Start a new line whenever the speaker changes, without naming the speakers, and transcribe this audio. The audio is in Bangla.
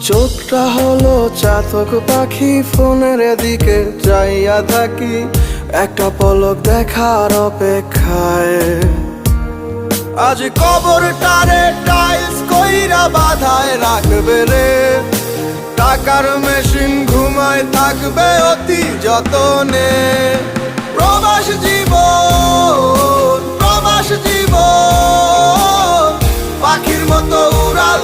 চোখটা হলো চাতক পাখি, ফোনের দিকে চাইয়া থাকি একটা পলক দেখার অপেক্ষায়। আজ কবরটারে টাইলস কইরা বাধায় রাখবে রে, টাকার মেশিন ঘুমায় থাকবে অতি যতনে। প্রবাস জীবন, প্রবাস জীবন, পাখির মতো উড়াল